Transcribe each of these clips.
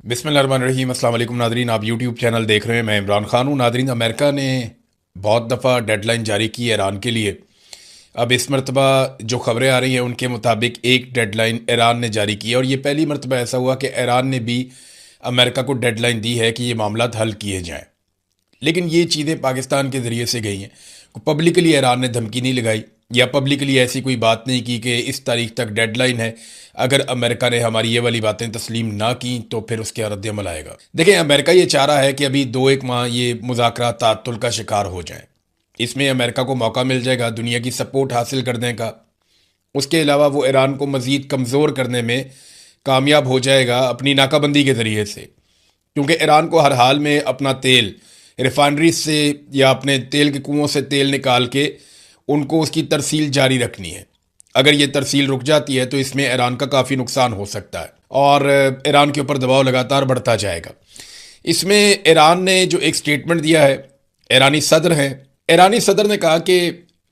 बिस्मिल्लाहिर्रहमानिर्रहीम। अस्सलाम वालेकुम नादरीन, आप यूट्यूब चैनल देख रहे हैं। मैं इमरान खान हूँ। नादरीन, अमेरिका ने बहुत दफ़ा डेडलाइन जारी की है ईरान के लिए। अब इस मरतबा जो खबरें आ रही हैं उनके मुताबिक एक डेडलाइन ईरान ने जारी की है, और ये पहली मरतबा ऐसा हुआ कि ईरान ने भी अमेरिका को डेडलाइन दी है कि ये मामला हल किए जाएँ। लेकिन ये चीज़ें पाकिस्तान के ज़रिए से गई हैं। पब्लिकली ईरान ने धमकी नहीं लगाई या पब्लिकली ऐसी कोई बात नहीं की कि इस तारीख तक डेडलाइन है, अगर अमेरिका ने हमारी ये वाली बातें तस्लीम ना की तो फिर उसके रद्द-ए-अमल आएगा। देखें, अमेरिका ये चाह रहा है कि अभी 2-1 माह ये मुज़ाकरात ताअत्तुल का शिकार हो जाएं। इसमें अमेरिका को मौका मिल जाएगा दुनिया की सपोर्ट हासिल करने का। उसके अलावा वो ईरान को मज़ीद कमज़ोर करने में कामयाब हो जाएगा अपनी नाकाबंदी के ज़रिए से, क्योंकि ईरान को हर हाल में अपना तेल रिफाइनरी से या अपने तेल के कुओं से तेल निकाल के उनको उसकी तरसील जारी रखनी है। अगर ये तरसील रुक जाती है तो इसमें ईरान का काफ़ी नुकसान हो सकता है और ईरान के ऊपर दबाव लगातार बढ़ता जाएगा। इसमें ईरान ने जो एक स्टेटमेंट दिया है, ईरानी सदर ने कहा कि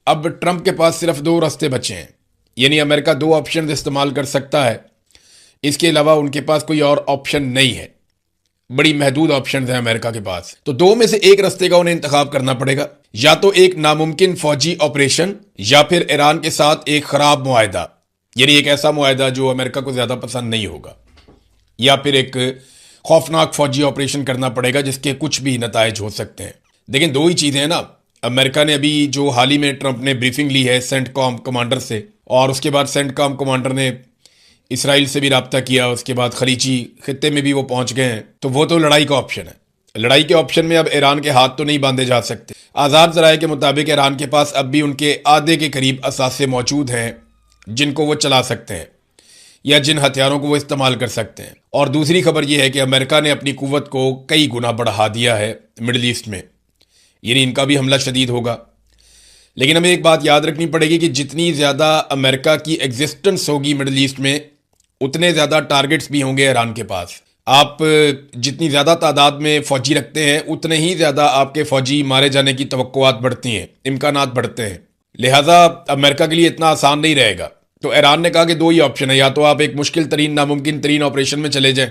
अब ट्रंप के पास सिर्फ 2 रास्ते बचे हैं, यानी अमेरिका 2 ऑप्शन इस्तेमाल कर सकता है। इसके अलावा उनके पास कोई और ऑप्शन नहीं है। बड़ी महदूद ऑप्शन हैं अमेरिका के पास। तो 2 में से एक रास्ते का उन्हें इंतखाब करना पड़ेगा, या तो एक नामुमकिन फौजी ऑपरेशन या फिर ईरान के साथ एक खराब मुआहदा, यानी एक ऐसा मुआहदा जो अमेरिका को ज्यादा पसंद नहीं होगा, या फिर एक खौफनाक फौजी ऑपरेशन करना पड़ेगा जिसके कुछ भी नताइज हो सकते हैं। लेकिन 2 ही चीजें हैं ना। अमेरिका ने अभी जो हाल ही में ट्रंप ने ब्रीफिंग ली है सेंटकॉम कमांडर से, और उसके बाद सेंटकॉम कमांडर ने इसराइल से भी रब्ता किया, उसके बाद खलीजी खित्ते में भी वो पहुंच गए हैं, तो वो तो लड़ाई का ऑप्शन है। लड़ाई के ऑप्शन में अब ईरान के हाथ तो नहीं बांधे जा सकते। आज़ाद ज़राए के मुताबिक ईरान के पास अब भी उनके आधे के करीब असासे मौजूद हैं जिनको वो चला सकते हैं या जिन हथियारों को वो इस्तेमाल कर सकते हैं। और दूसरी खबर यह है कि अमेरिका ने अपनी कुव्वत को कई गुना बढ़ा दिया है मिडल ईस्ट में, यानी इनका भी हमला शदीद होगा। लेकिन हमें एक बात याद रखनी पड़ेगी कि जितनी ज़्यादा अमेरिका की एग्जिस्टेंस होगी मिडल ईस्ट में, उतने ज़्यादा टारगेट्स भी होंगे ईरान के पास। आप जितनी ज़्यादा तादाद में फ़ौजी रखते हैं उतने ही ज़्यादा आपके फ़ौजी मारे जाने की तवक्कुआत बढ़ती हैं, इम्कानात बढ़ते हैं। लिहाजा अमेरिका के लिए इतना आसान नहीं रहेगा। तो ईरान ने कहा कि 2 ही ऑप्शन है, या तो आप एक मुश्किल तरीन नामुमकिन तरीन ऑपरेशन में चले जाएं,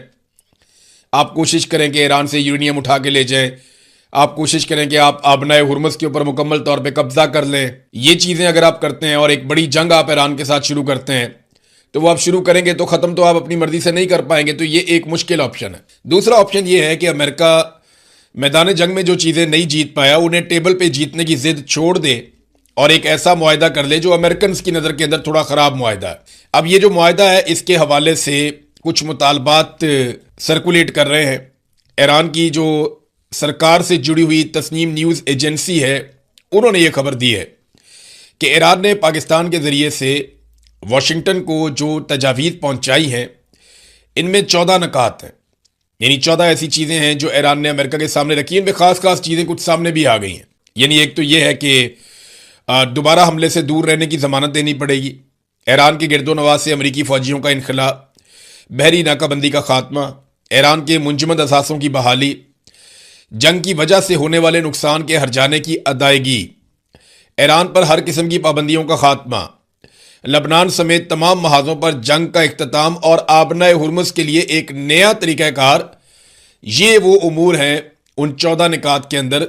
आप कोशिश करें कि ईरान से यूरेनियम उठा के ले जाएं, आप कोशिश करें कि आप आबनाए हुर्मुज़ के ऊपर मुकम्मल तौर पर कब्जा कर लें। ये चीज़ें अगर आप करते हैं और एक बड़ी जंग आप ईरान के साथ शुरू करते हैं, तो वो आप शुरू करेंगे तो ख़त्म तो आप अपनी मर्जी से नहीं कर पाएंगे। तो ये एक मुश्किल ऑप्शन है। दूसरा ऑप्शन ये है कि अमेरिका मैदान जंग में जो चीज़ें नहीं जीत पाया उन्हें टेबल पे जीतने की जिद छोड़ दे और एक ऐसा मुआहदा कर ले जो अमेरिकन की नज़र के अंदर थोड़ा ख़राब मुआहदा है। अब ये जो मुआहदा है इसके हवाले से कुछ मुतालबात सर्कुलेट कर रहे हैं। ईरान की जो सरकार से जुड़ी हुई तस्नीम न्यूज़ एजेंसी है, उन्होंने ये खबर दी है कि ईरान ने पाकिस्तान के ज़रिए से वाशिंगटन को जो तजावीज़ पहुंचाई हैं, इनमें 14 नकात हैं, यानी 14 ऐसी चीज़ें हैं जो ईरान ने अमेरिका के सामने रखी। इनमें खास चीज़ें कुछ सामने भी आ गई हैं। यानी एक तो ये है कि दोबारा हमले से दूर रहने की ज़मानत देनी पड़ेगी, ईरान के गिरदोनवाज से अमरीकी फ़ौजियों का इनखला, बहरी नाकाबंदी का खात्मा, ईरान के मुंजमद असासों की बहाली, जंग की वजह से होने वाले नुकसान के हर्जाने की अदायगी, ईरान पर हर किस्म की पाबंदियों का खात्मा, लबनान समेत तमाम महाजों पर जंग का इख्तिताम और आबनाए हुर्मुज़ के लिए एक नया तरीक़ाकार। ये वो उमूर हैं उन 14 निकात के अंदर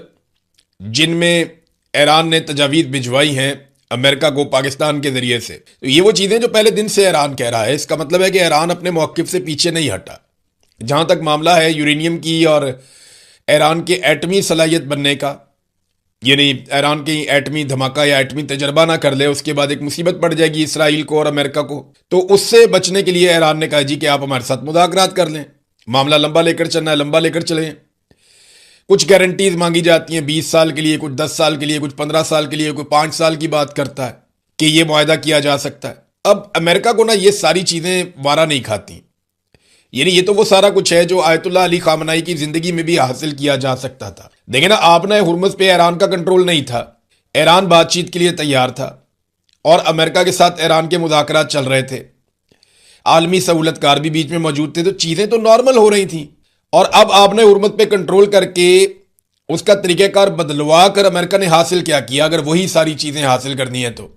जिनमें ईरान ने तजावीज़ भिजवाई हैं अमेरिका को पाकिस्तान के ज़रिए से। तो ये वो चीज़ें जो पहले दिन से ईरान कह रहा है। इसका मतलब है कि ईरान अपने मौक़िफ़ से पीछे नहीं हटा। जहाँ तक मामला है यूरेनियम की और ईरान के एटमी सलाहियत बनने का, यानी ईरान की एटमी धमाका या एटमी तजर्बा ना कर ले, उसके बाद एक मुसीबत पड़ जाएगी इसराइल को और अमेरिका को। तो उससे बचने के लिए ईरान ने कहा जी कि आप हमारे साथ मुज़ाकरात कर लें, मामला लंबा लेकर चलना है, लंबा लेकर चलें। कुछ गारंटीज मांगी जाती हैं 20 साल के लिए, कुछ 10 साल के लिए, कुछ 15 साल के लिए, कोई 5 साल की बात करता है कि यह मुआहदा किया जा सकता है। अब अमेरिका को ना ये सारी चीज़ें वारा नहीं खाती, यानी ये तो वो सारा कुछ है जो आयतुल्लाह अली खामनाई की जिंदगी में भी हासिल किया जा सकता था। देखिए ना, आपने हुर्मुज़ पे ईरान का कंट्रोल नहीं था, ईरान बातचीत के लिए तैयार था और अमेरिका के साथ ईरान के मुज़ाकरात चल रहे थे, आलमी सहूलतकार भी बीच में मौजूद थे, तो चीज़ें तो नॉर्मल हो रही थी। और अब आपने हुर्मुज़ पे कंट्रोल करके उसका तरीक़ाकार बदलवा कर अमेरिका ने हासिल क्या किया? अगर वही सारी चीज़ें हासिल करनी है तो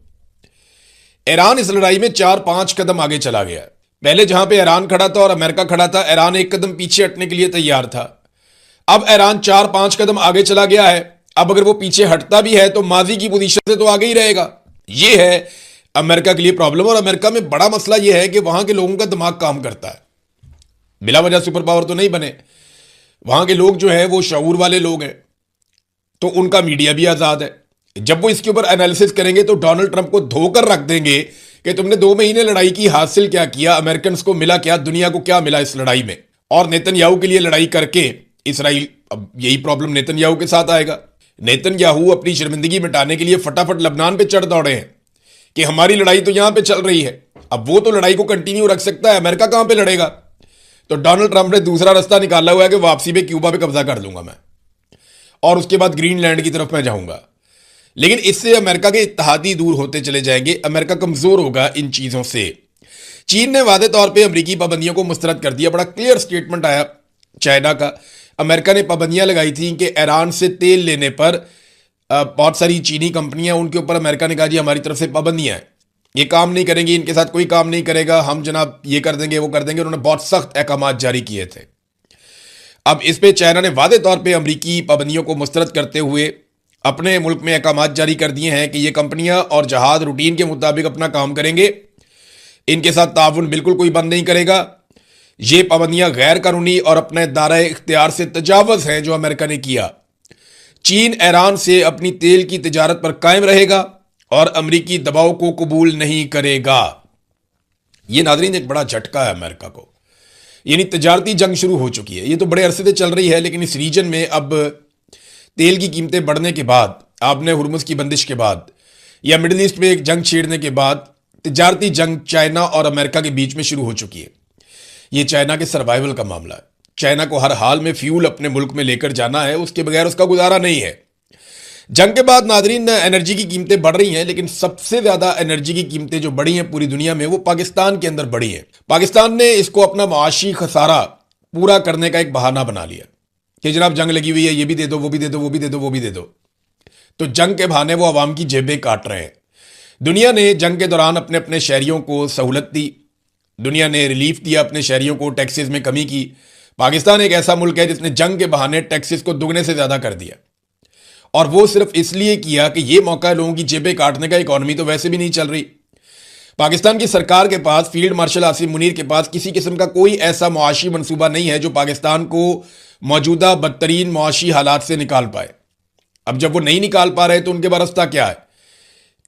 ईरान इस लड़ाई में 4-5 कदम आगे चला गया। पहले जहां पे ईरान खड़ा था और अमेरिका खड़ा था, ईरान एक कदम पीछे हटने के लिए तैयार था। अब ईरान 4-5 कदम आगे चला गया है। अब अगर वो पीछे हटता भी है तो माजी की पोजीशन से तो आगे ही रहेगा। ये है अमेरिका के लिए प्रॉब्लम। और अमेरिका में बड़ा मसला यह है कि वहां के लोगों का दिमाग काम करता है। बिला वजह सुपर पावर तो नहीं बने। वहां के लोग जो है वो शऊर वाले लोग हैं, तो उनका मीडिया भी आजाद है। जब वो इसके ऊपर एनालिसिस करेंगे तो डोनाल्ड ट्रंप को धोकर रख देंगे कि तुमने 2 महीने लड़ाई की, हासिल क्या किया, अमेरिकन को मिला क्या, दुनिया को क्या मिला इस लड़ाई में। और नेतन्याहू के लिए लड़ाई करके इसराइल, अब यही प्रॉब्लम नेतन्याहू के साथ आएगा। नेतन्याहू अपनी शर्मिंदगी मिटाने के लिए फटाफट लबनान पे चढ़ दौड़े हैं कि हमारी लड़ाई तो यहां पे चल रही है। अब वो तो लड़ाई को कंटिन्यू रख सकता है, अमेरिका कहां पे लड़ेगा। तो डोनाल्ड ट्रंप ने दूसरा रास्ता निकाला हुआ है कि वापसी पे क्यूबा पे कब्जा कर लूंगा मैं, और उसके बाद ग्रीनलैंड की तरफ मैं जाऊंगा। लेकिन इससे अमेरिका के इत्तेहादी दूर होते चले जाएंगे, अमेरिका कमजोर होगा इन चीजों से। चीन ने वादे तौर पे अमेरिकी पाबंदियों को मुस्तरद कर दिया। बड़ा क्लियर स्टेटमेंट आया चाइना का। अमेरिका ने पाबंदियां लगाई थी कि ईरान से तेल लेने पर बहुत सारी चीनी कंपनियां, उनके ऊपर अमेरिका ने कहा जी हमारी तरफ से पाबंदियां हैं, ये काम नहीं करेंगी, इनके साथ कोई काम नहीं करेगा, हम जनाब ये कर देंगे वो कर देंगे। उन्होंने बहुत सख्त अहकाम जारी किए थे। अब इस पे चाइना ने वादे तौर पे अमेरिकी पाबंदियों को मुस्तरद करते हुए अपने मुल्क में अहकाम जारी कर दिए हैं कि ये कंपनियां और जहाज रूटीन के मुताबिक अपना काम करेंगे, इनके साथ ताउन बिल्कुल कोई बंद नहीं करेगा। ये पाबंदियां गैर कानूनी और अपने दायरे इख्तियार से तजावज हैं जो अमेरिका ने किया। चीन ईरान से अपनी तेल की तिजारत पर कायम रहेगा और अमेरिकी दबाव को कबूल नहीं करेगा। यह नाज़रीन एक बड़ा झटका है अमेरिका को। यानी तिजारती जंग शुरू हो चुकी है। ये तो बड़े अरसे से चल रही है, लेकिन इस रीजन में अब तेल की कीमतें बढ़ने के बाद, आपने हुर्मुज़ की बंदिश के बाद, या मिडिल ईस्ट में एक जंग छेड़ने के बाद तिजारती जंग चाइना और अमेरिका के बीच में शुरू हो चुकी है। ये चाइना के सर्वाइवल का मामला है। चाइना को हर हाल में फ्यूल अपने मुल्क में लेकर जाना है, उसके बगैर उसका गुजारा नहीं है। जंग के बाद नादरीन एनर्जी की कीमतें बढ़ रही हैं, लेकिन सबसे ज्यादा एनर्जी की कीमतें जो बढ़ी हैं पूरी दुनिया में, वो पाकिस्तान के अंदर बढ़ी हैं। पाकिस्तान ने इसको अपना मुआशी खसारा पूरा करने का एक बहाना बना लिया कि जनाब जंग लगी हुई है, ये भी दे दो, वो भी दे दो, वो भी दे दो, वो भी दे दो। तो जंग के बहाने वो अवाम की जेबें काट रहे हैं। दुनिया ने जंग के दौरान अपने अपने शहरियों को सहूलत दी, दुनिया ने रिलीफ दिया अपने शहरियों को, टैक्सेस में कमी की। पाकिस्तान एक ऐसा मुल्क है जिसने जंग के बहाने टैक्सेस को दुगने से ज्यादा कर दिया, और वो सिर्फ इसलिए किया कि ये मौका है लोगों की जेबें काटने का। इकॉनमी तो वैसे भी नहीं चल रही। पाकिस्तान की सरकार के पास, फील्ड मार्शल आसिम मुनीर के पास किसी किस्म का कोई ऐसा मुआशी मनसूबा नहीं है जो पाकिस्तान को मौजूदा बदतरीन मुआशी हालात से निकाल पाए। अब जब वो नहीं निकाल पा रहे तो उनके पास रास्ता क्या है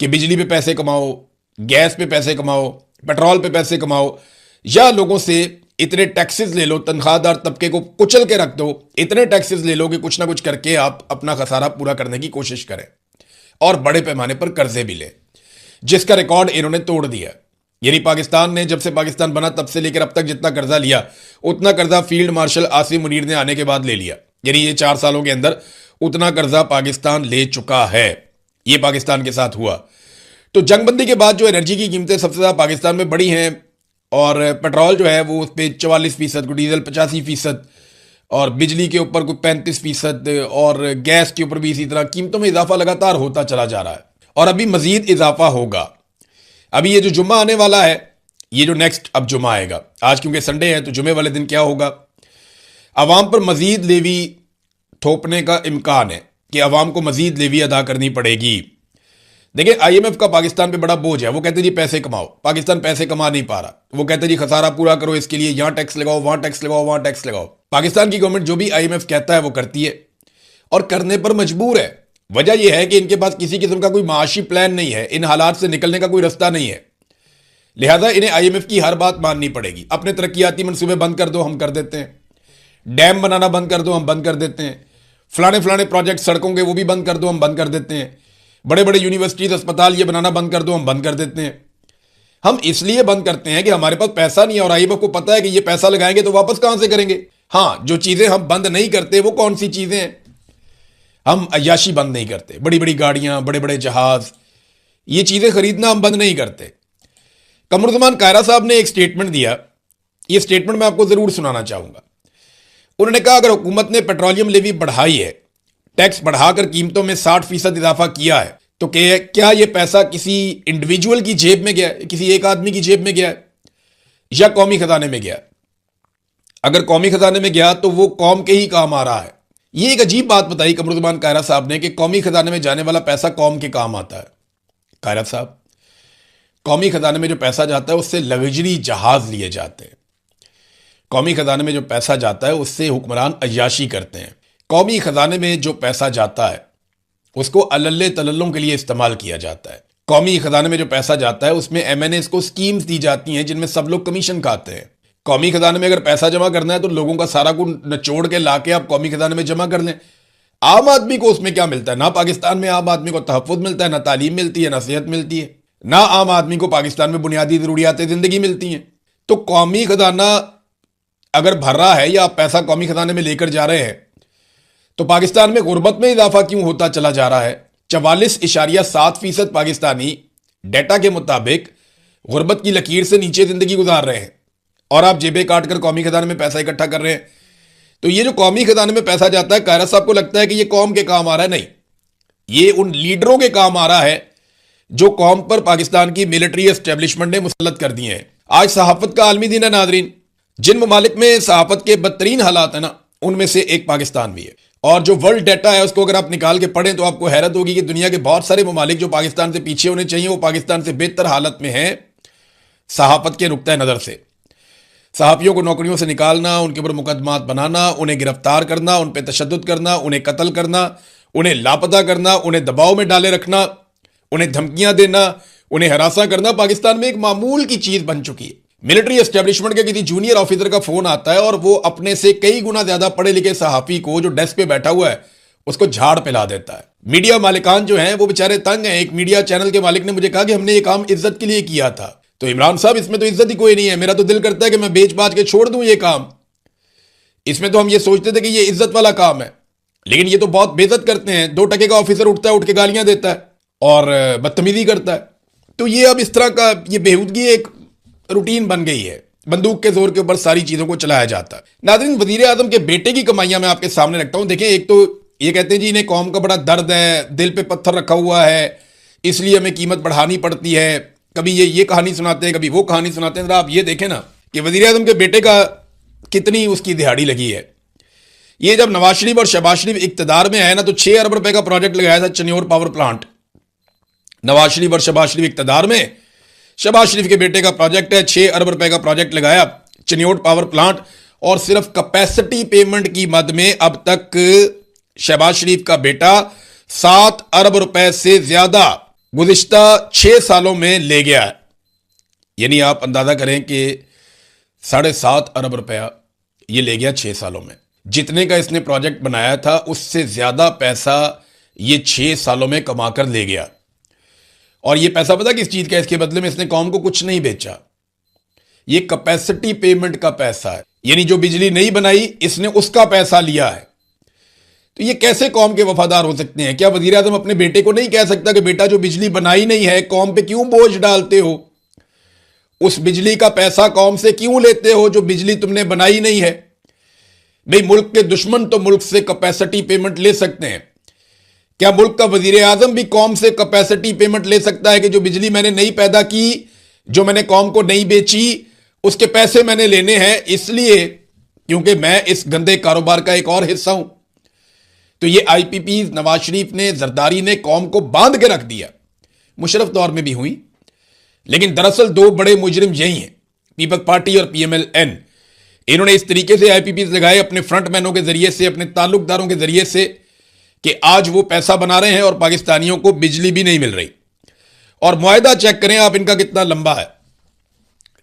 कि बिजली पे पैसे कमाओ, गैस पे पैसे कमाओ, पेट्रोल पे पैसे कमाओ, या लोगों से इतने टैक्सेस ले लो, तनख्वाहदार तबके को कुचल के रख दो, इतने टैक्सेस ले लो कि कुछ ना कुछ करके आप अपना खसारा पूरा करने की कोशिश करें, और बड़े पैमाने पर कर्जे भी लें, जिसका रिकॉर्ड इन्होंने तोड़ दिया। यानी पाकिस्तान ने, जब से पाकिस्तान बना तब से लेकर अब तक जितना कर्जा लिया, उतना कर्जा फील्ड मार्शल आसिम मुनीर ने आने के बाद ले लिया। यानी ये 4 सालों के अंदर उतना कर्जा पाकिस्तान ले चुका है। ये पाकिस्तान के साथ हुआ। तो जंगबंदी के बाद जो एनर्जी की कीमतें सबसे ज्यादा पाकिस्तान में बढ़ी हैं, और पेट्रोल जो है वो उस पर 44%, डीजल 85%, और बिजली के ऊपर कोई 35%, और गैस के ऊपर भी इसी तरह कीमतों में इजाफा लगातार होता चला जा रहा है, और अभी मजीद इजाफा होगा। अभी ये जो जुम्मा आने वाला है, ये जो नेक्स्ट अब जुम्मा आएगा, आज क्योंकि संडे है तो जुम्मे वाले दिन क्या होगा, अवाम पर मजीद लेवी थोपने का इम्कान है कि अवाम को मजीद लेवी अदा करनी पड़ेगी। देखिए, IMF का पाकिस्तान पे बड़ा बोझ है। वो कहते जी पैसे कमाओ, पाकिस्तान पैसे कमा नहीं पा रहा। वो कहते जी खसारा पूरा करो, इसके लिए यहां टैक्स लगाओ, वहां टैक्स लगाओ, वहां टैक्स लगाओ। पाकिस्तान की गवर्नमेंट जो भी IMF कहता है वो करती है, और करने पर मजबूर है। वजह यह है कि इनके पास किसी किस्म का कोई माशी प्लान नहीं है, इन हालात से निकलने का कोई रास्ता नहीं है। लिहाजा इन्हें IMF की हर बात माननी पड़ेगी। अपने तरक्याती मनसूबे बंद कर दो, हम कर देते हैं। डैम बनाना बंद कर दो, हम बंद कर देते हैं। फलाने फलाने प्रोजेक्ट सड़कों के वो भी बंद कर दो, हम बंद कर देते हैं। बड़े बड़े यूनिवर्सिटीज, अस्पताल ये बनाना बंद कर दो, हम बंद कर देते हैं। हम इसलिए बंद करते हैं कि हमारे पास पैसा नहीं है, और IMF को पता है कि ये पैसा लगाएंगे तो वापस कहां से करेंगे। हाँ, जो चीजें हम बंद नहीं करते वो कौन सी चीजें हैं? हम अय्याशी बंद नहीं करते, बड़ी बड़ी गाड़ियां, बड़े बड़े जहाज, ये चीजें खरीदना हम बंद नहीं करते। कमरुज़्ज़मान कायरा साहब ने एक स्टेटमेंट दिया, ये स्टेटमेंट मैं आपको जरूर सुनाना चाहूंगा। उन्होंने कहा अगर हुकूमत ने पेट्रोलियम लेवी बढ़ाई है, टैक्स बढ़ाकर कीमतों में 60% इजाफा किया है, तो क्या यह पैसा किसी इंडिविजुअल की जेब में गया है, किसी एक आदमी की जेब में गया है? या कौमी खजाने में गया? अगर कौमी खजाने में गया तो वो कौम के ही काम आ रहा है। ये एक अजीब बात बताई कमरुज़्ज़मान कायरा साहब ने कि कौमी खजाने में जाने वाला पैसा कौम के काम आता है। कायरा साहब, कौमी खजाने में जो पैसा जाता है उससे लग्जरी जहाज लिए जाते हैं। कौमी खजाने में जो पैसा जाता है उससे हुक्मरान अय्याशी करते हैं। कौमी खजाने में जो पैसा जाता है उसको अल्ले तलल्लों के लिए इस्तेमाल किया जाता है। कौमी खजाने में जो पैसा जाता है उसमें MNAs को स्कीम्स दी जाती हैं जिनमें सब लोग कमीशन खाते हैं। कौमी खजाने में अगर पैसा जमा करना है तो लोगों का सारा कुछ निचोड़ के लाके आप कौमी खजाने में जमा कर लें। आम आदमी को उसमें क्या मिलता है? ना पाकिस्तान में आम आदमी को तहफ़्फ़ुज़ मिलता है, ना तालीम मिलती है, ना सेहत मिलती है, ना आम आदमी को पाकिस्तान में बुनियादी ज़रूरियात ज़िंदगी मिलती हैं। तो कौमी खजाना अगर भर रहा है या आप पैसा कौमी खजाने में लेकर जा रहे हैं तो पाकिस्तान में गुर्बत में इजाफा क्यों होता चला जा रहा है? 44.7% पाकिस्तानी डेटा के मुताबिक गुर्बत की लकीर से नीचे जिंदगी गुजार रहे हैं और आप जेबें काट कर कौमी खजाने में पैसा इकट्ठा कर रहे हैं। तो ये जो कौमी खजाने में पैसा जाता है, कायरा साहब को लगता है कि ये कौम के काम आ रहा है। नहीं, ये उन लीडरों के काम आ रहा है जो कौम पर पाकिस्तान की मिलिट्री एस्टेब्लिशमेंट ने मुसल्लत कर दिए हैं। आज सहाफत का आलमी दिन है नादरीन। जिन ममालिक में सहाफत के बदतरीन हालात है ना, उनमें से एक पाकिस्तान भी है। और जो वर्ल्ड डाटा है उसको अगर आप निकाल के पढ़ें तो आपको हैरत होगी कि दुनिया के बहुत सारे ममालिक जो पाकिस्तान से पीछे होने चाहिए वो पाकिस्तान से बेहतर हालत में हैं सहाफत के नुक्ता नज़र से। सहाफ़ियों को नौकरियों से निकालना, उनके ऊपर मुकदमात बनाना, उन्हें गिरफ्तार करना, उन पर तशद्दुद करना, उन्हें कत्ल करना, उन्हें लापता करना, उन्हें दबाव में डाले रखना, उन्हें धमकियां देना, उन्हें हरासा करना पाकिस्तान में एक मामूल की चीज़ बन चुकी है। मिलिट्री एस्टेब्लिशमेंट के किसी जूनियर ऑफिसर का फोन आता है और वो अपने से कई गुना ज्यादा पढ़े लिखे सहाफी को जो डेस्क पे बैठा हुआ है उसको झाड़ पिला देता है। मीडिया मालिकान जो हैं वो बेचारे तंग हैं। एक मीडिया चैनल के मालिक ने मुझे कहा कि हमने ये काम इज्जत के लिए किया था। तो इमरान साहब, इसमें तो इज्जत ही कोई नहीं है। मेरा तो दिल करता है कि मैं बेच बाच के छोड़ दूं ये काम। इसमें तो हम ये सोचते थे कि ये इज्जत वाला काम है, लेकिन ये तो बहुत बेइज्जत करते हैं। 2 टके का ऑफिसर उठता है, उठ के गालियां देता है और बदतमीजी करता है। तो ये अब इस तरह का ये बेहूदगी एक रूटीन बन गई है। बंदूक के जोर के ऊपर सारी चीजों को चलाया जाता है। नाज़रीन, वजीर आजम के बेटे की कमाइयां मैं आपके सामने रखता हूं। देखें, एक तो ये कहते हैं जी इन्हें कौम का बड़ा दर्द है, दिल पे पत्थर रखा हुआ है, इसलिए हमें कीमत बढ़ानी पड़ती है। कभी ये कहानी सुनाते हैं, कभी वो कहानी सुनाते हैं। जरा आप ये देखें ना कि वजीर आजम के बेटे का कितनी उसकी दिहाड़ी लगी है। ये जब नवाज शरीफ और शहबाज शरीफ इक्तदार में आए ना तो 6 अरब रुपए का प्रोजेक्ट लगाया था चन्योर पावर प्लांट। नवाज शरीफ और शहबाज शरीफ इक्तदार में, शहबाज शरीफ के बेटे का प्रोजेक्ट है, 6 अरब रुपए का प्रोजेक्ट लगाया चन्योट पावर प्लांट। और सिर्फ कैपेसिटी पेमेंट की मद में अब तक शहबाज शरीफ का बेटा 7 अरब रुपए से ज्यादा गुज़िश्ता 6 सालों में ले गया है। यानी आप अंदाजा करें कि 7.5 अरब रुपया ये ले गया 6 सालों में। जितने का इसने प्रोजेक्ट बनाया था उससे ज्यादा पैसा ये 6 सालों में कमाकर ले गया। और ये पैसा पता किस चीज का? इसके बदले में इसने कौम को कुछ नहीं बेचा। ये कैपेसिटी पेमेंट का पैसा है, यानी जो बिजली नहीं बनाई इसने उसका पैसा लिया है। तो ये कैसे कौम के वफादार हो सकते हैं? क्या वजीर आजम अपने बेटे को नहीं कह सकता कि बेटा जो बिजली बनाई नहीं है कौम पे क्यों बोझ डालते हो? उस बिजली का पैसा कौम से क्यों लेते हो जो बिजली तुमने बनाई नहीं है? भाई, मुल्क के दुश्मन तो मुल्क से कैपेसिटी पेमेंट ले सकते हैं। क्या मुल्क का वजीर आजम भी कौम से कैपेसिटी पेमेंट ले सकता है कि जो बिजली मैंने नहीं पैदा की, जो मैंने कौम को नहीं बेची, उसके पैसे मैंने लेने हैं इसलिए क्योंकि मैं इस गंदे कारोबार का एक और हिस्सा हूं? तो ये IPP नवाज शरीफ ने, जरदारी ने कौम को बांध के रख दिया। मुशर्रफ दौर में भी हुई, लेकिन दरअसल 2 बड़े मुजरिम यही हैं, पीपल्स पार्टी और PMLN। इन्होंने इस तरीके से IPPs लगाए अपने फ्रंटमैनों के जरिए से, अपने ताल्लुकदारों के जरिए से, कि आज वो पैसा बना रहे हैं और पाकिस्तानियों को बिजली भी नहीं मिल रही। और मुआहदा चेक करें आप इनका कितना लंबा है।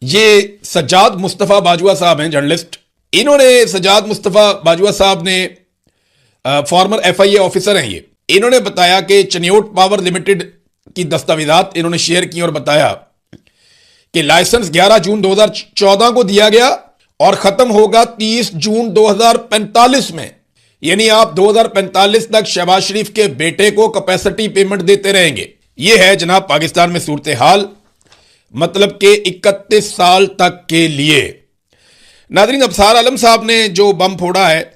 ये सज्जाद मुस्तफ़ा बाजवा साहब हैं, जर्नलिस्ट। इन्होंने, सज्जाद मुस्तफ़ा बाजवा साहब ने फॉर्मर FIA ऑफिसर हैं ये। इन्होंने बताया कि चन्योट पावर लिमिटेड की दस्तावेजात इन्होंने शेयर की और बताया कि लाइसेंस 11 जून 2014 को दिया गया और खत्म होगा 30 जून 2045 में। यानी आप 2045 तक शहबाज शरीफ के बेटे को कैपेसिटी पेमेंट देते रहेंगे। यह है जनाब पाकिस्तान में सूरत हाल, मतलब कि 31 साल तक के लिए। नाज़रीन, अफसार आलम साहब ने जो बम फोड़ा है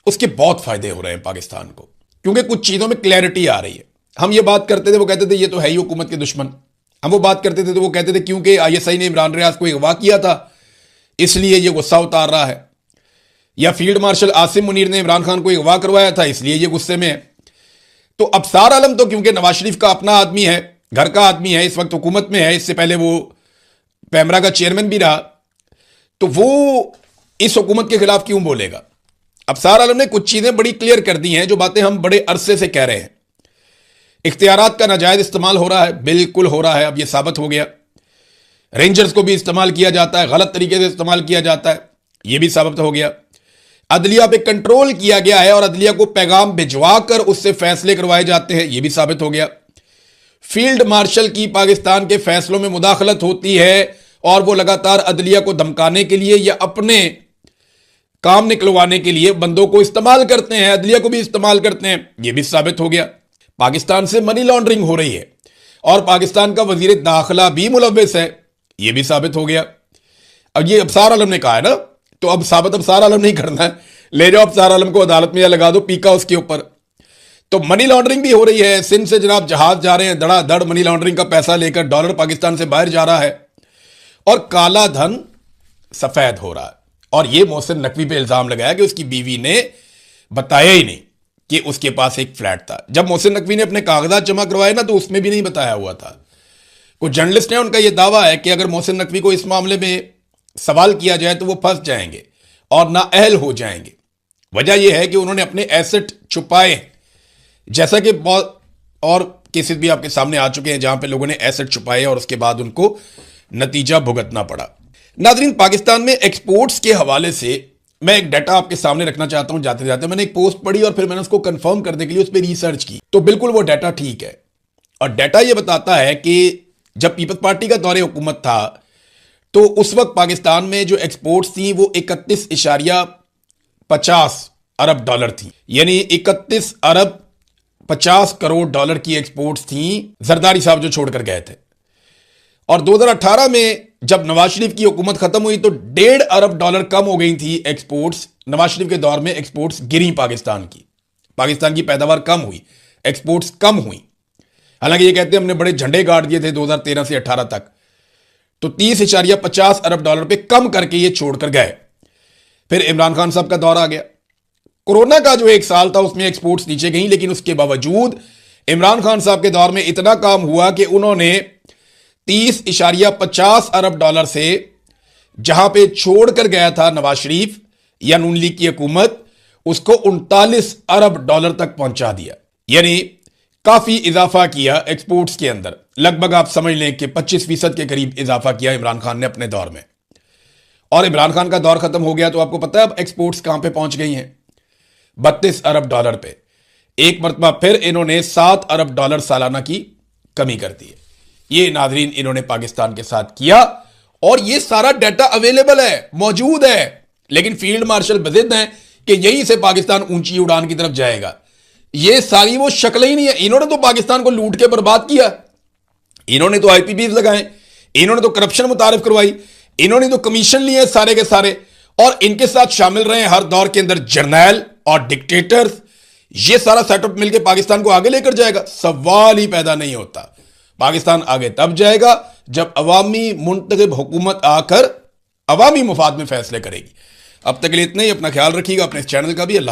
उसके बहुत फायदे हो रहे हैं पाकिस्तान को, क्योंकि कुछ चीजों में क्लैरिटी आ रही है। हम ये बात करते थे, वो कहते थे ये तो है ही हुकूमत के दुश्मन। हम वो बात करते थे तो वो कहते थे क्योंकि ISI ने इमरान रियाज को अगवा किया था इसलिए ये गुस्सा उतार रहा है, या फील्ड मार्शल आसिम मुनीर ने इमरान खान को अगवा करवाया था इसलिए ये गुस्से में है। तो अबसार आलम तो क्योंकि नवाज शरीफ का अपना आदमी है, घर का आदमी है, इस वक्त हुकूमत में है, इससे पहले वो पैमरा का चेयरमैन भी रहा, तो वो इस हुकूमत के खिलाफ क्यों बोलेगा। अबसार आलम ने कुछ चीजें बड़ी क्लियर कर दी हैं, जो बातें हम बड़े अरसे से कह रहे हैं। इख्तियारात का नाजायज इस्तेमाल हो रहा है, बिल्कुल हो रहा है, अब यह साबित हो गया। रेंजर्स को भी इस्तेमाल किया जाता है, गलत तरीके से इस्तेमाल किया जाता है, यह भी साबित हो गया। अदलिया पे कंट्रोल किया गया है और अदलिया को पैगाम भिजवा कर उससे फैसले करवाए जाते हैं, यह भी साबित हो गया। फील्ड मार्शल की पाकिस्तान के फैसलों में मुदाखलत होती है और वो लगातार अदलिया को धमकाने के लिए या अपने काम निकलवाने के लिए बंदों को इस्तेमाल करते हैं, अदलिया को भी इस्तेमाल करते हैं, यह भी साबित हो गया। पाकिस्तान से मनी लॉन्ड्रिंग हो रही है और पाकिस्तान का वजीर दाखिला भी मुलव्विस है, यह भी साबित हो गया। अब ये अबसार आलम ने कहा है ना, तो अब साबित अबसार आलम नहीं करना है, ले जाओ अबसार आलम को अदालत में या लगा दो पीका उसके ऊपर। तो मनी लॉन्ड्रिंग भी हो रही है, सिंध से जनाब जहाज जा रहे हैं, धड़ाधड़ मनी लॉन्ड्रिंग का पैसा लेकर डॉलर पाकिस्तान से बाहर जा रहा है और काला धन सफेद हो रहा है। और यह मोहसिन नकवी पे इल्जाम लगाया कि उसकी बीवी ने बताया ही नहीं कि उसके पास एक फ्लैट था। जब मोहसिन नकवी ने अपने कागजात जमा करवाए ना, तो उसमें भी नहीं बताया हुआ था। कुछ जर्नलिस्ट हैं, उनका यह दावा है कि अगर मोहसिन नकवी को इस मामले में सवाल किया जाए तो वो फंस जाएंगे और नाअहल हो जाएंगे। वजह यह है कि उन्होंने अपने एसेट छुपाए, जैसा कि बहुत और केसेस भी आपके सामने आ चुके हैं जहां पे लोगों ने एसेट छुपाए और उसके बाद उनको नतीजा भुगतना पड़ा। नाजरीन, पाकिस्तान में एक्सपोर्ट्स के हवाले से मैं एक डाटा आपके सामने रखना चाहता हूं। जाते जाते मैंने एक पोस्ट पढ़ी और फिर मैंने उसको कंफर्म करने के लिए उस पर रिसर्च की, तो बिल्कुल वो डाटा ठीक है। और डाटा ये बताता है कि जब पीपल्स पार्टी का दौरे हुकूमत था तो उस वक्त पाकिस्तान में जो एक्सपोर्ट्स थी वो 31.50 अरब डॉलर थी, यानी 31 अरब 50 करोड़ डॉलर की एक्सपोर्ट्स थी जरदारी साहब जो छोड़कर गए थे। और 2018 में जब नवाज शरीफ की हुकूमत खत्म हुई तो 1.5 अरब डॉलर कम हो गई थी एक्सपोर्ट्स। नवाज शरीफ के दौर में एक्सपोर्ट्स गिरी, पाकिस्तान की पैदावार कम हुई, एक्सपोर्ट्स कम हुई। हालांकि ये कहते हैं हमने बड़े झंडे गाड़ दिए थे 2013 से 18 तक, तो 30.50 अरब डॉलर पे कम करके ये छोड़कर गए। फिर इमरान खान साहब का दौर आ गया, कोरोना का जो एक साल था उसमें एक्सपोर्ट्स नीचे गई, लेकिन उसके बावजूद इमरान खान साहब के दौर में इतना काम हुआ कि उन्होंने 30.50 अरब डॉलर से जहां पे छोड़कर गया था नवाज शरीफ या नून लीग की हुकूमत, उसको 39 अरब डॉलर तक पहुंचा दिया। यानी काफी इजाफा किया एक्सपोर्ट्स के अंदर, लगभग आप समझ लें कि 25% के करीब इजाफा किया इमरान खान ने अपने दौर में। और इमरान खान का दौर खत्म हो गया तो आपको पता है अब एक्सपोर्ट्स कहां पे पहुंच गई हैं? 32 अरब डॉलर पे। एक मरतबा फिर इन्होंने 7 अरब डॉलर सालाना की कमी कर दी है। ये नाजरीन इन्होंने पाकिस्तान के साथ किया और ये सारा डाटा अवेलेबल है, मौजूद है। लेकिन फील्ड मार्शल बजिद हैं कि यहीं से पाकिस्तान ऊंची उड़ान की तरफ जाएगा। ये सारी वो शक्ल ही नहीं है। इन्होंने तो पाकिस्तान को लूट के बर्बाद किया, इन्होंने तो आईपीपी लगाए, इन्होंने तो करप्शन मुतारिफ करवाई, इन्होंने तो कमीशन लिए सारे के सारे, और इनके साथ शामिल रहे हर दौर के अंदर जर्नैल और डिक्टेटर्स। ये सारा सेटअप मिलकर पाकिस्तान को आगे लेकर जाएगा, सवाल ही पैदा नहीं होता। पाकिस्तान आगे तब जाएगा जब अवामी मुंतखब हुकूमत आकर अवामी मुफाद में फैसले करेगी। अब तक के लिए इतना ही। अपना ख्याल रखिएगा, अपने इस चैनल का भी। अल्लाह।